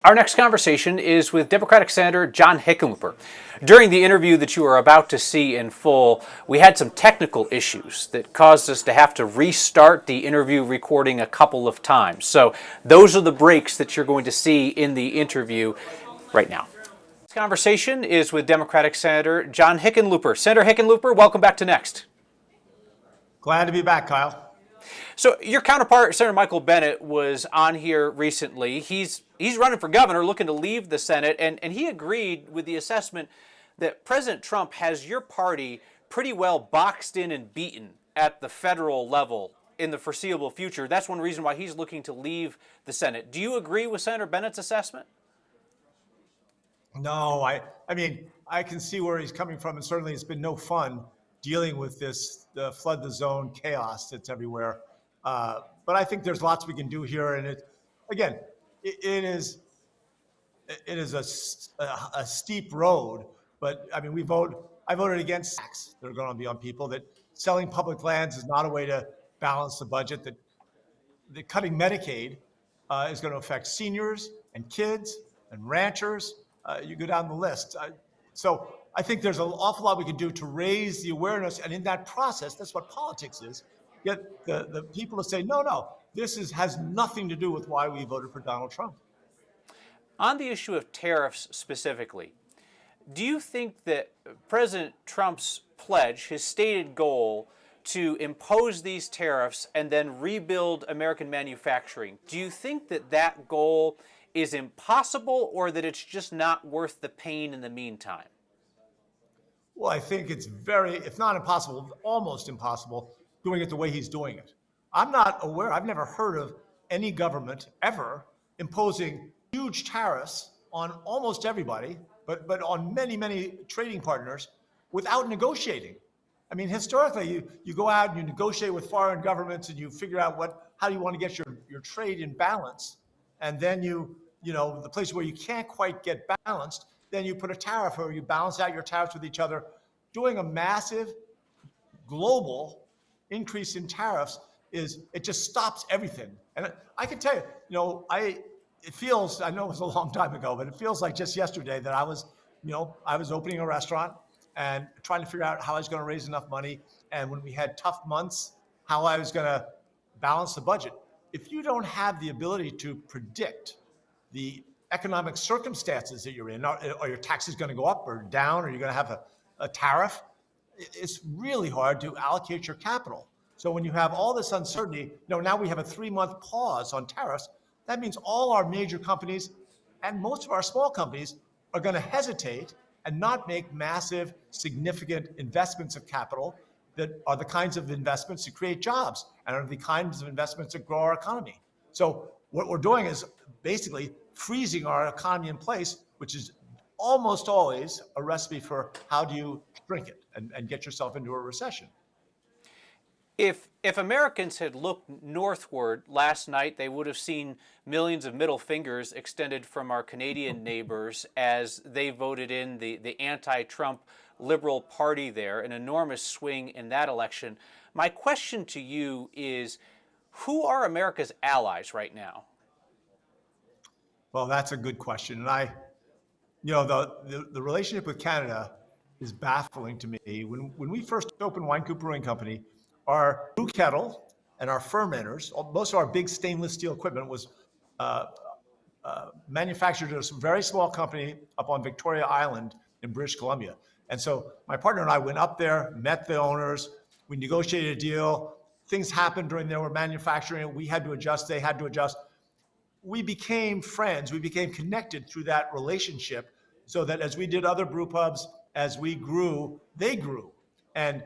Our next conversation is with Democratic Senator John Hickenlooper. During the interview that you are about to see in full, we had some technical issues that caused us to have to restart the interview recording a couple of times. So those are the breaks that you're going to see in the interview right now. This conversation is with Democratic Senator John Hickenlooper. Senator Hickenlooper, welcome back to Next. Glad to be back, Kyle. So your counterpart, Senator Michael Bennet, was on here recently. He's running for governor, looking to leave the Senate, and he agreed with the assessment that President Trump has your party pretty well boxed in and beaten at the federal level in the foreseeable future. That's one reason why he's looking to leave the Senate. Do you agree with Senator Bennett's assessment? No, I mean, I can see where he's coming from, and certainly it's been no fun dealing with the flood the zone chaos that's everywhere. But I think there's lots we can do here, and again, it is a steep road. But I mean, I voted against taxes that are going to be on people. That selling public lands is not a way to balance the budget. That cutting Medicaid is going to affect seniors and kids and ranchers. You go down the list. So I think there's an awful lot we can do to raise the awareness, and in that process, that's what politics is. Get the people to say, no, this has nothing to do with why we voted for Donald Trump. On the issue of tariffs specifically, do you think that President Trump's pledge, his stated goal to impose these tariffs and then rebuild American manufacturing, do you think that that goal is impossible, or that it's just not worth the pain in the meantime? Well, I think it's if not impossible, almost impossible doing it the way he's doing it. I'm not aware, I've never heard of any government ever imposing huge tariffs on almost everybody, but on many, many trading partners without negotiating. I mean, historically, you go out and you negotiate with foreign governments and you figure out how you want to get your trade in balance. And then the place where you can't quite get balanced, then you put a tariff or you balance out your tariffs with each other. Doing a massive global increase in tariffs it just stops everything. And I can tell you, it feels, I know it was a long time ago, but it feels like just yesterday that I was opening a restaurant and trying to figure out how I was going to raise enough money. And when we had tough months, how I was going to balance the budget. If you don't have the ability to predict the economic circumstances that you're in, are your taxes going to go up or down, or you're going to have a tariff, it's really hard to allocate your capital. So when you have all this uncertainty, now we have a 3-month pause on tariffs. That means all our major companies and most of our small companies are going to hesitate and not make massive, significant investments of capital that are the kinds of investments that create jobs and are the kinds of investments that grow our economy. So what we're doing is basically freezing our economy in place, which is almost always a recipe for how do you shrink it and get yourself into a recession. If Americans had looked northward last night, they would have seen millions of middle fingers extended from our Canadian neighbors as they voted in the anti-Trump Liberal Party there, an enormous swing in that election. My question to you is, who are America's allies right now? Well, that's a good question. And the relationship with Canada is baffling to me. When we first opened Wine Cooper Brewing Company, our brew kettle and our fermenters, most of our big stainless steel equipment was manufactured at a very small company up on Victoria Island in British Columbia. And so my partner and I went up there, met the owners, we negotiated a deal. Things happened during their manufacturing. We had to adjust, they had to adjust. We became friends, we became connected through that relationship, so that as we did other brew pubs, as we grew, they grew. And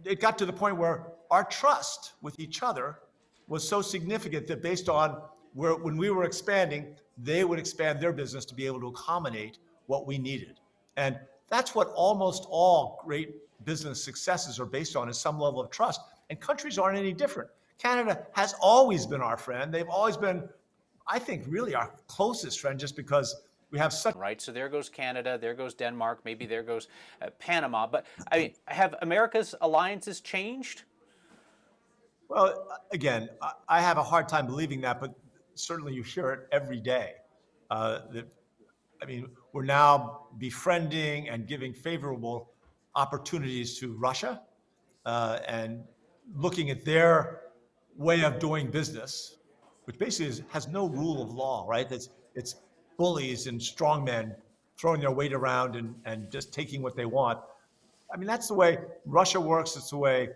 it got to the point where our trust with each other was so significant that based on when we were expanding, they would expand their business to be able to accommodate what we needed. And that's what almost all great business successes are based on, is some level of trust. And countries aren't any different. Canada has always been our friend. They've always been, I think, really our closest friend, just because we have such... Right, so there goes Canada, there goes Denmark, maybe there goes Panama. But I mean, have America's alliances changed? Well, again, I have a hard time believing that, but certainly you hear it every day. that I mean, we're now befriending and giving favorable opportunities to Russia and looking at their way of doing business, which basically has no rule of law, right? It's bullies and strongmen throwing their weight around and just taking what they want. I mean, that's the way Russia works. It's the way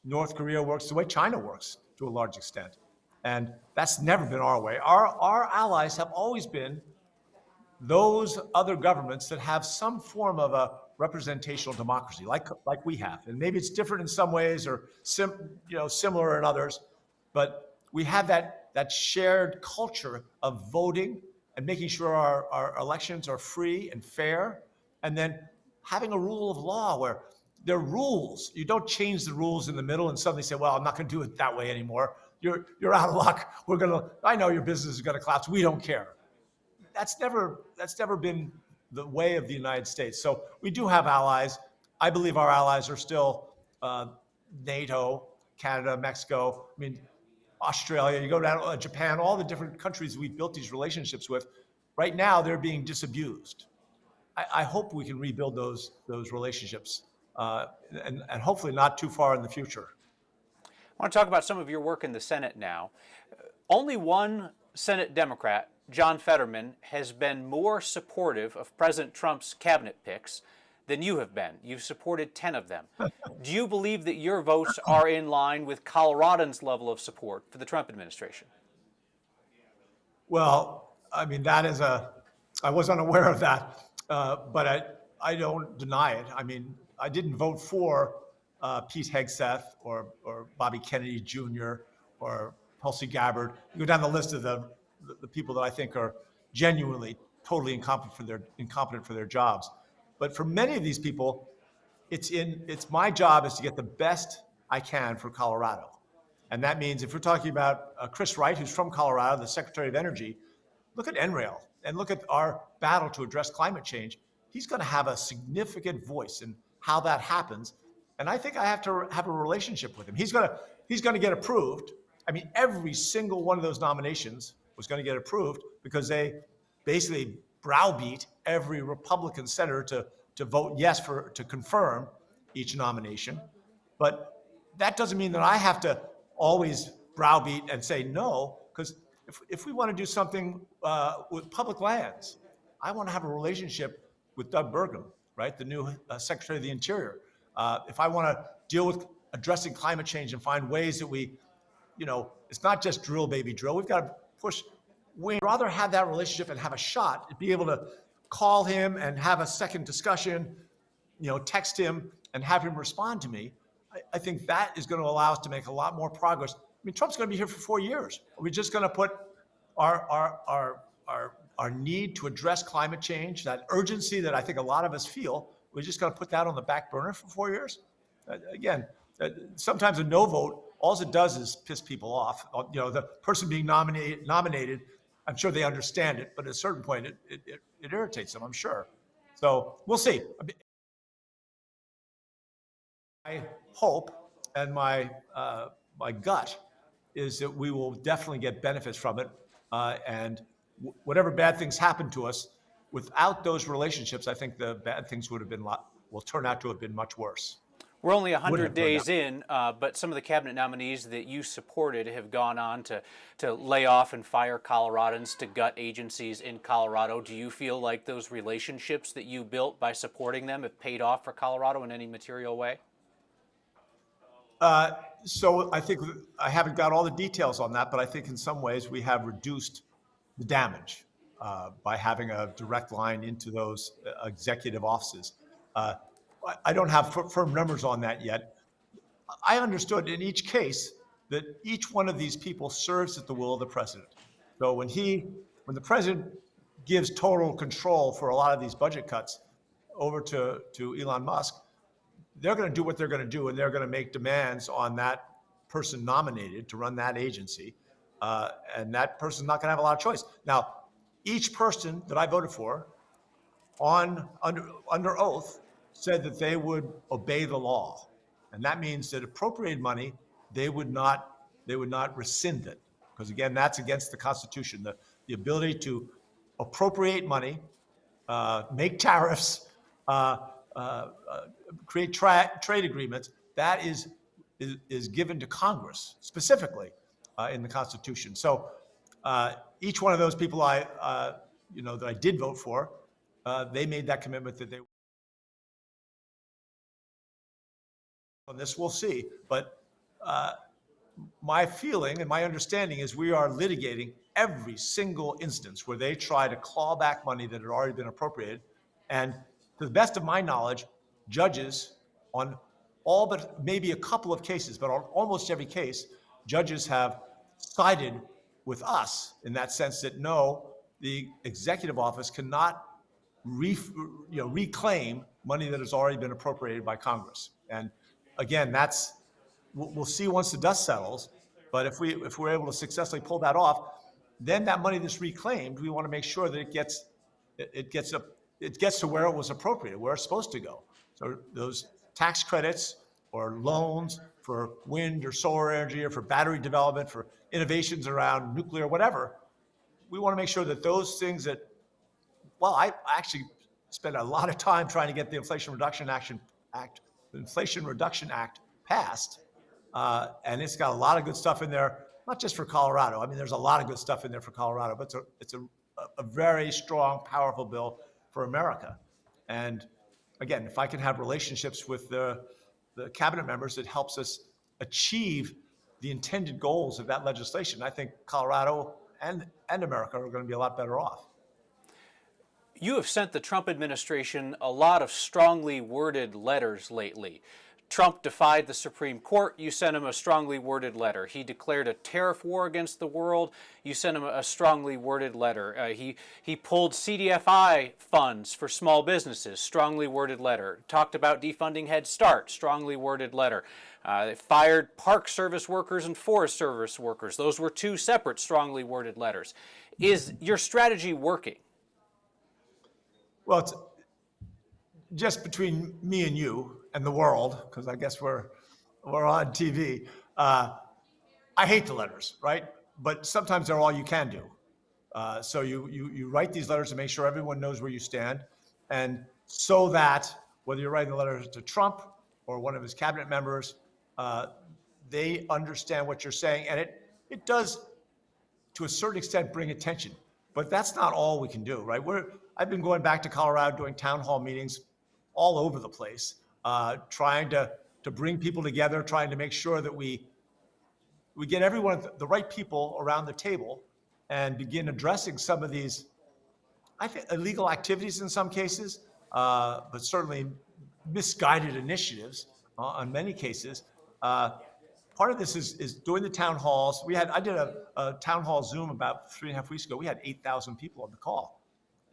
North Korea works, the way China works to a large extent. And that's never been our way. Our allies have always been those other governments that have some form of a representational democracy, like we have. And maybe it's different in some ways or similar in others, but we have that shared culture of voting and making sure our elections are free and fair, and then having a rule of law where there are rules. You don't change the rules in the middle and suddenly say, well, I'm not going to do it that way anymore. You're out of luck. I know your business is going to collapse. We don't care. That's never been the way of the United States. So we do have allies. I believe our allies are still NATO, Canada, Mexico. I mean, Australia. You go down to Japan. All the different countries we've built these relationships with. Right now, they're being disabused. I hope we can rebuild those relationships, and hopefully not too far in the future. I want to talk about some of your work in the Senate now. Only one Senate Democrat, John Fetterman, has been more supportive of President Trump's cabinet picks than you have been. You've supported 10 of them. Do you believe that your votes are in line with Coloradans' level of support for the Trump administration? Well, I mean, I was unaware of that, but I don't deny it. I mean, I didn't vote for Pete Hegseth or Bobby Kennedy Jr. or Tulsi Gabbard. You go down the list of the people that I think are genuinely totally incompetent for their jobs. But for many of these people, it's my job is to get the best I can for Colorado. And that means if we're talking about Chris Wright, who's from Colorado, the Secretary of Energy, look at NRAIL and look at our battle to address climate change. He's going to have a significant voice in how that happens. And I think I have to have a relationship with him. He's going to get approved. I mean, every single one of those nominations was going to get approved because they basically browbeat every Republican senator to vote yes to confirm each nomination. But that doesn't mean that I have to always browbeat and say no, because if we want to do something with public lands, I want to have a relationship with Doug Burgum, right, the new Secretary of the Interior. If I want to deal with addressing climate change and find ways that it's not just drill, baby, drill. We've got to push. We'd rather have that relationship and have a shot, be able to call him and have a second discussion, text him and have him respond to me. I think that is going to allow us to make a lot more progress. I mean, Trump's going to be here for 4 years. Are we just going to put our need to address climate change, that urgency that I think a lot of us feel, we're just going to put that on the back burner for 4 years? Again, sometimes a no vote, all it does is piss people off. The person being nominated, I'm sure they understand it, but at a certain point, it irritates them, I'm sure. So we'll see. I hope, and my gut is that we will definitely get benefits from it. And whatever bad things happen to us, without those relationships, I think the bad things will turn out to have been much worse. We're only 100 days in, but some of the cabinet nominees that you supported have gone on to lay off and fire Coloradans, to gut agencies in Colorado. Do you feel like those relationships that you built by supporting them have paid off for Colorado in any material way? So I think I haven't got all the details on that, but I think in some ways we have reduced the damage by having a direct line into those executive offices. I don't have firm numbers on that yet. I understood in each case that each one of these people serves at the will of the president. So when the president gives total control for a lot of these budget cuts over to Elon Musk, they're going to do what they're going to do, and they're going to make demands on that person nominated to run that agency, and that person's not going to have a lot of choice. Now, each person that I voted for under oath said that they would obey the law, and that means that appropriated money, they would not rescind it, because again, that's against the Constitution. The ability to appropriate money, make tariffs, uh, uh, create trade agreements, that is given to Congress specifically in the Constitution. So each one of those people that I did vote for, they made that commitment that they. On this, we'll see. But my feeling and my understanding is we are litigating every single instance where they try to claw back money that had already been appropriated. And to the best of my knowledge, judges on all but maybe a couple of cases, but on almost every case, judges have sided with us in that sense that no, the executive office cannot reclaim money that has already been appropriated by Congress. And again, we'll see once the dust settles. But if we're able to successfully pull that off, then that money that's reclaimed, we want to make sure that it gets to where it was appropriate, where it's supposed to go. So those tax credits or loans for wind or solar energy or for battery development, for innovations around nuclear, whatever, we want to make sure that those things that, well, I actually spent a lot of time trying to get the Inflation Reduction Act passed. And it's got a lot of good stuff in there, not just for Colorado. I mean, there's a lot of good stuff in there for Colorado, but it's a very strong, powerful bill for America. And again, if I can have relationships with the cabinet members, it helps us achieve the intended goals of that legislation. I think Colorado and America are going to be a lot better off. You have sent the Trump administration a lot of strongly worded letters lately. Trump defied the Supreme Court. You sent him a strongly worded letter. He declared a tariff war against the world. You sent him a strongly worded letter. He pulled CDFI funds for small businesses. Strongly worded letter. Talked about defunding Head Start. Strongly worded letter. Fired Park Service workers and Forest Service workers. Those were two separate strongly worded letters. Is your strategy working? Well, it's just between me and you and the world, because I guess we're on TV. I hate the letters, right? But sometimes they're all you can do. So you write these letters to make sure everyone knows where you stand, and so that whether you're writing the letters to Trump or one of his cabinet members, they understand what you're saying, and it does, to a certain extent, bring attention. But that's not all we can do, right? I've been going back to Colorado, doing town hall meetings all over the place, trying to bring people together, trying to make sure that we get everyone, the right people around the table, and begin addressing some of these, I think, illegal activities in some cases, but certainly misguided initiatives on many cases. Part of this is doing the town halls. I did a town hall Zoom about 3.5 weeks ago. We had 8,000 people on the call.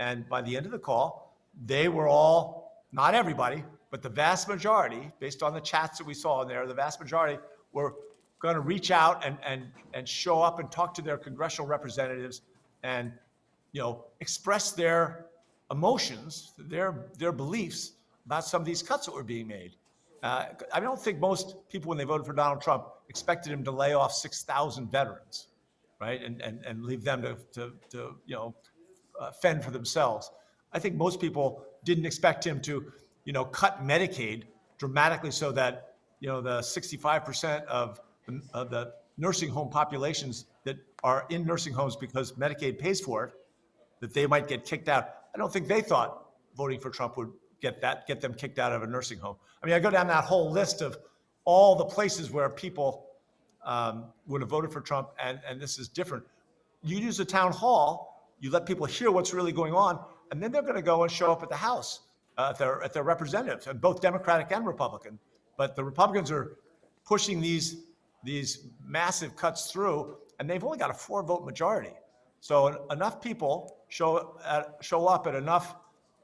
And by the end of the call, they were all, not everybody, but the vast majority, based on the chats that we saw in there, the vast majority were going to reach out and show up and talk to their congressional representatives and, express their emotions, their beliefs about some of these cuts that were being made. I don't think most people, when they voted for Donald Trump, expected him to lay off 6,000 veterans, right, and leave them to fend for themselves. I think most people didn't expect him to, cut Medicaid dramatically so that, the 65% of the nursing home populations that are in nursing homes because Medicaid pays for it, that they might get kicked out. I don't think they thought voting for Trump would get them kicked out of a nursing home. I mean, I go down that whole list of all the places where people would have voted for Trump, and this is different. You use a town hall, you let people hear what's really going on, and then they're going to go and show up at the House, at their representatives, and both Democratic and Republican. But the Republicans are pushing these massive cuts through, and they've only got a 4-vote majority. So enough people show up at enough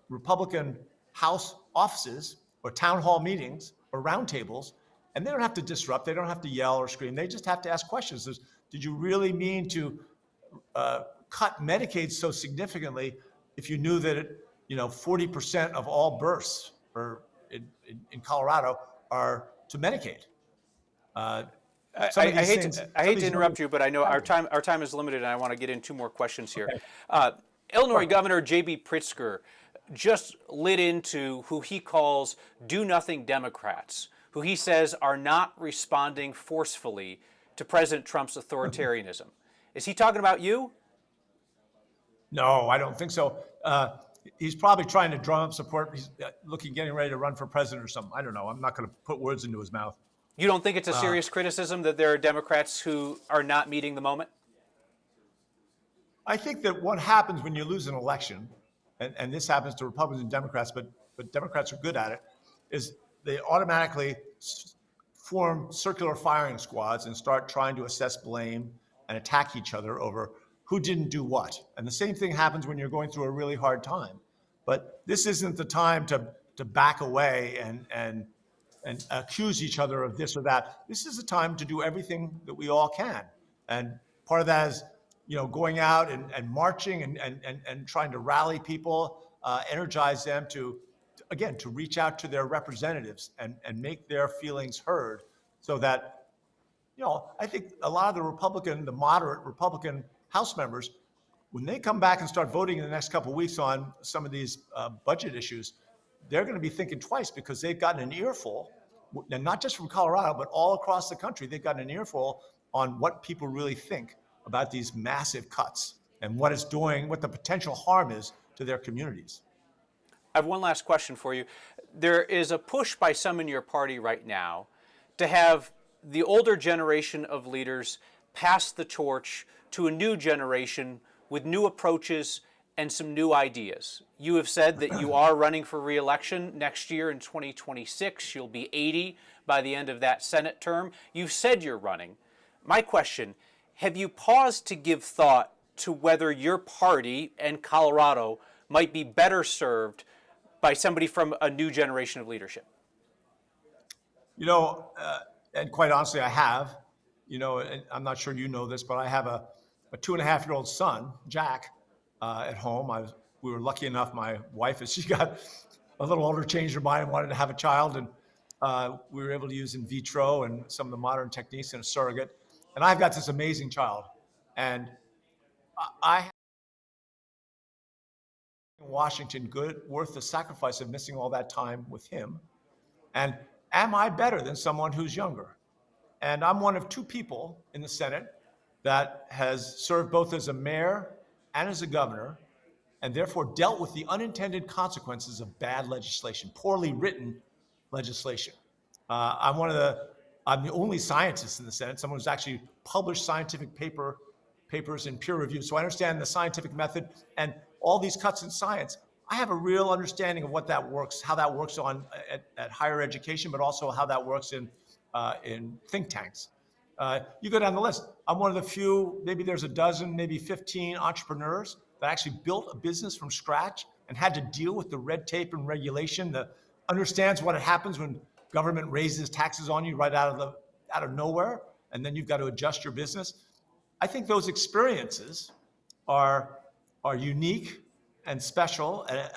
Republican House offices or town hall meetings or roundtables, and they don't have to disrupt. They don't have to yell or scream. They just have to ask questions. Did you really mean to cut Medicaid so significantly if you knew that 40% of all births in Colorado are to Medicaid? I hate to interrupt you, but I know our time is limited, and I want to get in 2 more questions here. Okay. Illinois Governor J.B. Pritsker just lit into who he calls do-nothing Democrats, who he says are not responding forcefully to President Trump's authoritarianism. Is he talking about you? No, I don't think so. He's probably trying to drum up support. He's getting ready to run for president or something. I don't know. I'm not going to put words into his mouth. You don't think it's a serious criticism that there are Democrats who are not meeting the moment? I think that what happens when you lose an election, and this happens to Republicans and Democrats, but Democrats are good at it, is they automatically form circular firing squads and start trying to assess blame and attack each other over who didn't do what. And the same thing happens when you're going through a really hard time. But this isn't the time to back away and accuse each other of this or that. This is a time to do everything that we all can. And part of that is, going out and marching and trying to rally people, energize them to reach out to their representatives and make their feelings heard so that, I think a lot of the moderate Republican House members, when they come back and start voting in the next couple of weeks on some of these budget issues, they're going to be thinking twice because they've gotten an earful, and not just from Colorado, but all across the country, they've gotten an earful on what people really think about these massive cuts and what it's doing, what the potential harm is to their communities. I have one last question for you. There is a push by some in your party right now to have the older generation of leaders pass the torch to a new generation with new approaches and some new ideas. You have said that you are running for re-election next year in 2026. You'll be 80 by the end of that Senate term. You've said you're running. My question, have you paused to give thought to whether your party and Colorado might be better served by somebody from a new generation of leadership? And quite honestly, I have. And I'm not sure you know this, but I have a 2.5-year-old son, Jack, at home. We were lucky enough, my wife, as she got a little older, changed her mind and wanted to have a child. And we were able to use in vitro and some of the modern techniques in a surrogate. And I've got this amazing child. And I in Washington, worth the sacrifice of missing all that time with him. And am I better than someone who's younger? And I'm one of two people in the Senate that has served both as a mayor and as a governor, and therefore dealt with the unintended consequences of bad legislation, poorly written legislation. I'm the only scientist in the Senate, someone who's actually published scientific papers in peer review. So I understand the scientific method and all these cuts in science. I have a real understanding of what that works, how that works at higher education, but also how that works in think tanks. You go down the list. I'm one of the few, maybe there's a dozen, maybe 15 entrepreneurs that actually built a business from scratch and had to deal with the red tape and regulation, that understands what happens when government raises taxes on you right out of nowhere, and then you've got to adjust your business. I think those experiences are unique and special, and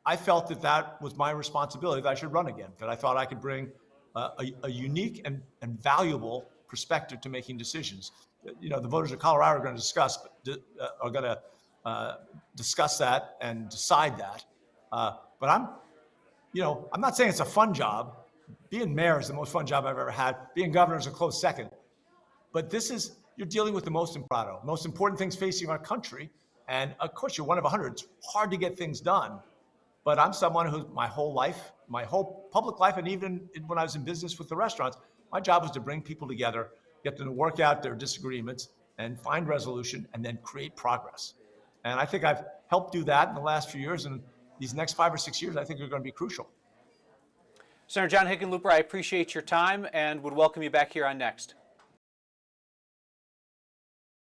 I felt that was my responsibility, that I should run again, that I thought I could bring a unique and valuable perspective to making decisions. The voters of Colorado are going to discuss that and decide that. But I'm not saying it's a fun job. Being mayor is the most fun job I've ever had. Being governor is a close second. But you're dealing with the most important things facing our country. And of course, you're one of 100. It's hard to get things done. But I'm someone who my whole public life, and even when I was in business with the restaurants, my job was to bring people together, get them to work out their disagreements and find resolution and then create progress. And I think I've helped do that in the last few years. And these next 5 or 6 years, I think are going to be crucial. Senator John Hickenlooper, I appreciate your time and would welcome you back here on Next.